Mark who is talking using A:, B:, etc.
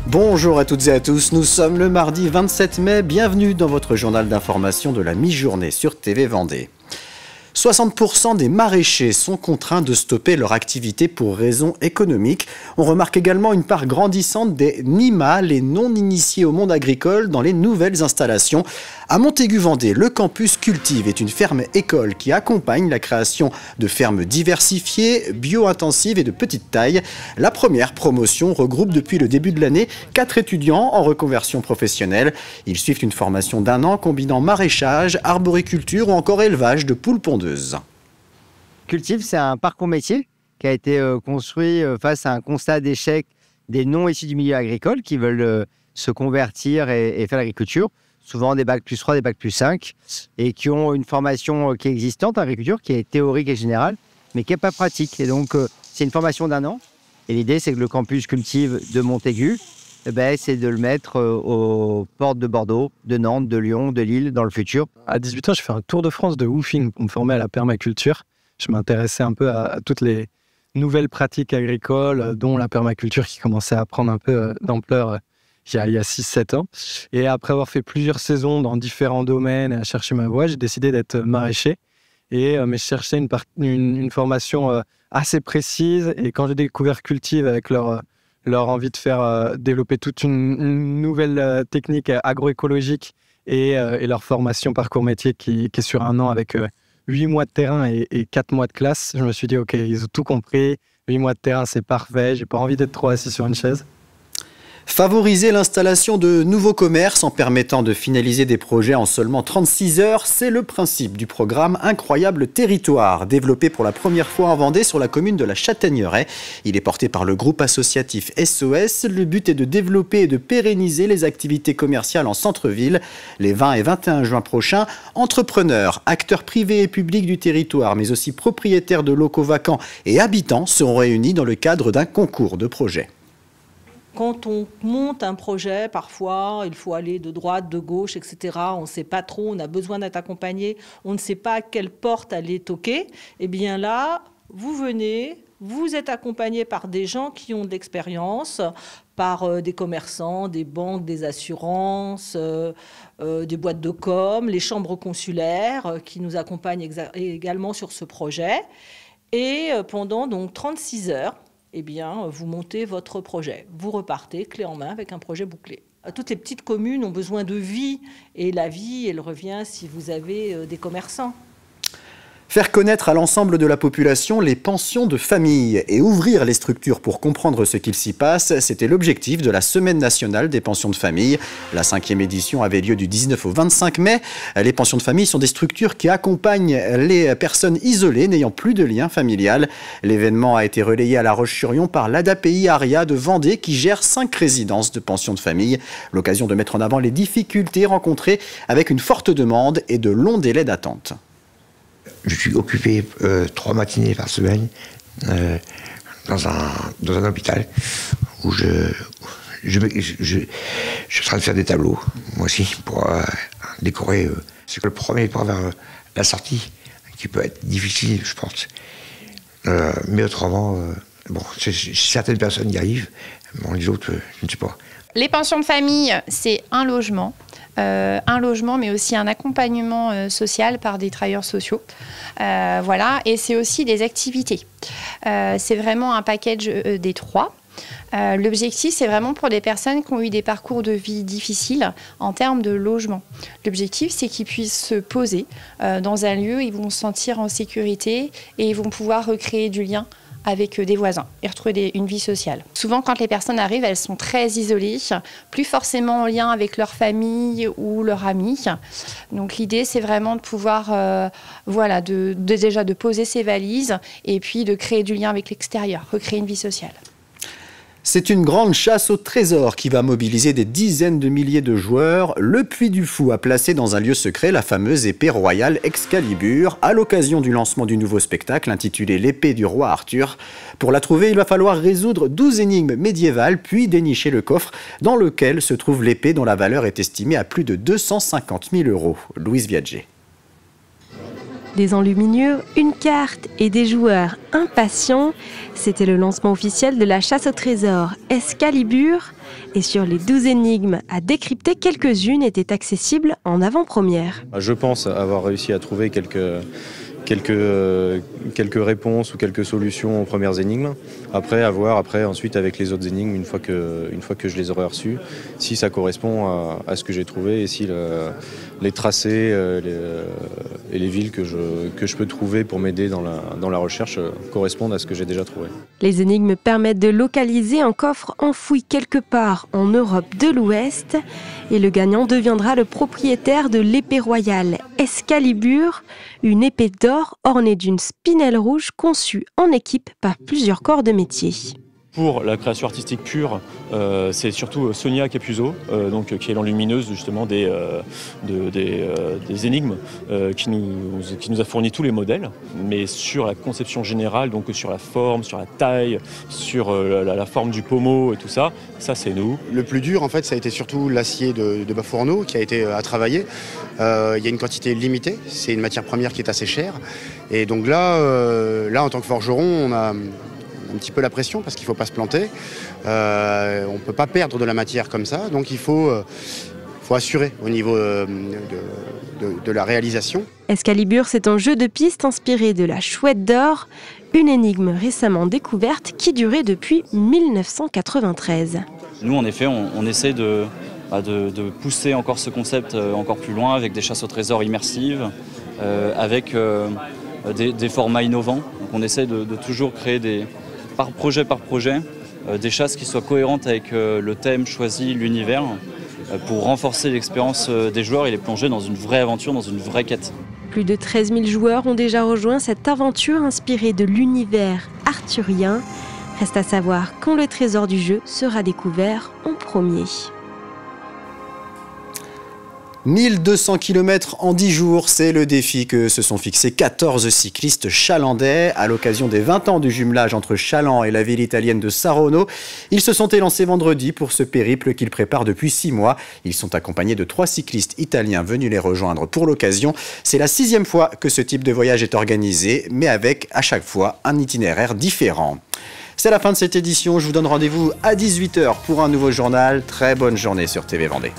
A: Bonjour à toutes et à tous, nous sommes le mardi 27 mai, bienvenue dans votre journal d'information de la mi-journée sur TV Vendée. 60% des maraîchers sont contraints de stopper leur activité pour raisons économiques. On remarque également une part grandissante des NIMA, les non-initiés au monde agricole, dans les nouvelles installations. À Montaigu-Vendée, le campus Cultive est une ferme-école qui accompagne la création de fermes diversifiées, bio-intensives et de petite taille. La première promotion regroupe depuis le début de l'année 4 étudiants en reconversion professionnelle. Ils suivent une formation d'1 an combinant maraîchage, arboriculture ou encore élevage de poules pondeuses.
B: Cultive, c'est un parcours métier qui a été construit face à un constat d'échec des non issus du milieu agricole qui veulent se convertir et faire l'agriculture, souvent des bacs plus 3, des bacs plus 5, et qui ont une formation qui est existante en agriculture, qui est théorique et générale, mais qui n'est pas pratique. Et donc, c'est une formation d'1 an. Et l'idée, c'est que le campus Cultive de Montaigu, c'est de le mettre aux portes de Bordeaux, de Nantes, de Lyon, de Lille, dans le futur.
C: À 18 ans, je fais un tour de France de woofing pour me former à la permaculture. Je m'intéressais un peu à toutes les nouvelles pratiques agricoles, dont la permaculture qui commençait à prendre un peu d'ampleur il y a 6-7 ans. Et après avoir fait plusieurs saisons dans différents domaines et à chercher ma voie, j'ai décidé d'être maraîcher. Mais je cherchais une formation assez précise. Et quand j'ai découvert Cultive avec leur envie de faire développer toute une nouvelle technique agroécologique et leur formation parcours métier qui est sur 1 an avec 8 mois de terrain et 4 mois de classe, je me suis dit, OK, ils ont tout compris. 8 mois de terrain, c'est parfait. J'ai pas envie d'être trop assis sur une chaise.
A: Favoriser l'installation de nouveaux commerces en permettant de finaliser des projets en seulement 36 heures, c'est le principe du programme Incroyable Territoire, développé pour la première fois en Vendée sur la commune de la Châtaigneraie. Il est porté par le groupe associatif SOS. Le but est de développer et de pérenniser les activités commerciales en centre-ville. Les 20 et 21 juin prochains, entrepreneurs, acteurs privés et publics du territoire, mais aussi propriétaires de locaux vacants et habitants seront réunis dans le cadre d'un concours de projets.
D: Quand on monte un projet, parfois, il faut aller de droite, de gauche, etc. On ne sait pas trop, on a besoin d'être accompagné, on ne sait pas à quelle porte aller toquer. Eh bien là, vous venez, vous êtes accompagné par des gens qui ont de l'expérience, par des commerçants, des banques, des assurances, des boîtes de com, les chambres consulaires qui nous accompagnent également sur ce projet. Et pendant donc 36 heures, eh bien, vous montez votre projet. Vous repartez clé en main avec un projet bouclé. Toutes les petites communes ont besoin de vie. Et la vie, elle revient si vous avez des commerçants.
A: Faire connaître à l'ensemble de la population les pensions de famille et ouvrir les structures pour comprendre ce qu'il s'y passe, c'était l'objectif de la Semaine nationale des pensions de famille. La 5e édition avait lieu du 19 au 25 mai. Les pensions de famille sont des structures qui accompagnent les personnes isolées n'ayant plus de lien familial. L'événement a été relayé à La Roche-sur-Yon par l'ADAPI Aria de Vendée qui gère 5 résidences de pensions de famille. L'occasion de mettre en avant les difficultés rencontrées avec une forte demande et de longs délais d'attente.
E: Je suis occupé 3 matinées par semaine dans un hôpital où je suis en train de faire des tableaux, moi aussi, pour décorer. C'est que le premier pas vers la sortie, qui peut être difficile, je pense. Mais autrement, certaines personnes y arrivent, les autres, je ne sais pas.
F: Les pensions de famille, c'est un logement, mais aussi un accompagnement social par des travailleurs sociaux. Voilà, et c'est aussi des activités. C'est vraiment un package des 3. L'objectif, c'est vraiment pour des personnes qui ont eu des parcours de vie difficiles en termes de logement. L'objectif, c'est qu'ils puissent se poser dans un lieu, ils vont se sentir en sécurité et ils vont pouvoir recréer du lien avec des voisins et retrouver une vie sociale. Souvent, quand les personnes arrivent, elles sont très isolées, plus forcément en lien avec leur famille ou leurs amis. Donc l'idée, c'est vraiment de pouvoir, déjà de poser ses valises et puis de créer du lien avec l'extérieur, recréer une vie sociale.
A: C'est une grande chasse au trésor qui va mobiliser des dizaines de milliers de joueurs. Le Puy du Fou a placé dans un lieu secret la fameuse épée royale Excalibur à l'occasion du lancement du nouveau spectacle intitulé L'épée du roi Arthur. Pour la trouver, il va falloir résoudre 12 énigmes médiévales puis dénicher le coffre dans lequel se trouve l'épée dont la valeur est estimée à plus de 250 000 €. Louise Viadger.
G: Des enlumineux, une carte et des joueurs impatients. C'était le lancement officiel de la chasse au trésor Excalibur. Et sur les 12 énigmes à décrypter, quelques-unes étaient accessibles en avant-première.
H: Je pense avoir réussi à trouver quelques réponses ou quelques solutions aux premières énigmes. Après, à voir ensuite avec les autres énigmes, une fois que je les aurai reçues, si ça correspond à ce que j'ai trouvé et si les tracés et les villes que je peux trouver pour m'aider dans la recherche correspondent à ce que j'ai déjà trouvé.
G: Les énigmes permettent de localiser un coffre enfoui quelque part en Europe de l'Ouest et le gagnant deviendra le propriétaire de l'épée royale Excalibur, une épée d'or ornée d'une spinelle rouge conçue en équipe par plusieurs corps de métier.
I: Pour la création artistique pure, c'est surtout Sonia Capuzzo, qui est l'enlumineuse justement des énigmes, qui nous a fourni tous les modèles. Mais sur la conception générale, donc sur la forme, sur la taille, sur la forme du pommeau et tout ça, c'est nous.
J: Le plus dur, en fait, ça a été surtout l'acier de Bas-Fourneau qui a été à travailler. Il y a une quantité limitée, c'est une matière première qui est assez chère. Et donc là, en tant que forgeron, on a un petit peu la pression parce qu'il ne faut pas se planter. On ne peut pas perdre de la matière comme ça, donc il faut assurer au niveau de la réalisation.
G: Excalibur, c'est un jeu de piste inspiré de la Chouette d'or, une énigme récemment découverte qui durait depuis 1993.
K: Nous, en effet, on essaie de pousser encore ce concept encore plus loin avec des chasses au trésor immersives, avec des formats innovants. Donc on essaie de toujours créer par projet, des chasses qui soient cohérentes avec le thème choisi, l'univers, pour renforcer l'expérience des joueurs et les plonger dans une vraie aventure, dans une vraie quête.
G: Plus de 13 000 joueurs ont déjà rejoint cette aventure inspirée de l'univers arthurien. Reste à savoir quand le trésor du jeu sera découvert en premier.
A: 1200 km en 10 jours, c'est le défi que se sont fixés 14 cyclistes chalandais à l'occasion des 20 ans du jumelage entre Chaland et la ville italienne de Saronno. Ils se sont élancés vendredi pour ce périple qu'ils préparent depuis 6 mois. Ils sont accompagnés de 3 cyclistes italiens venus les rejoindre pour l'occasion. C'est la 6e fois que ce type de voyage est organisé, mais avec à chaque fois un itinéraire différent. C'est la fin de cette édition. Je vous donne rendez-vous à 18 h pour un nouveau journal. Très bonne journée sur TV Vendée.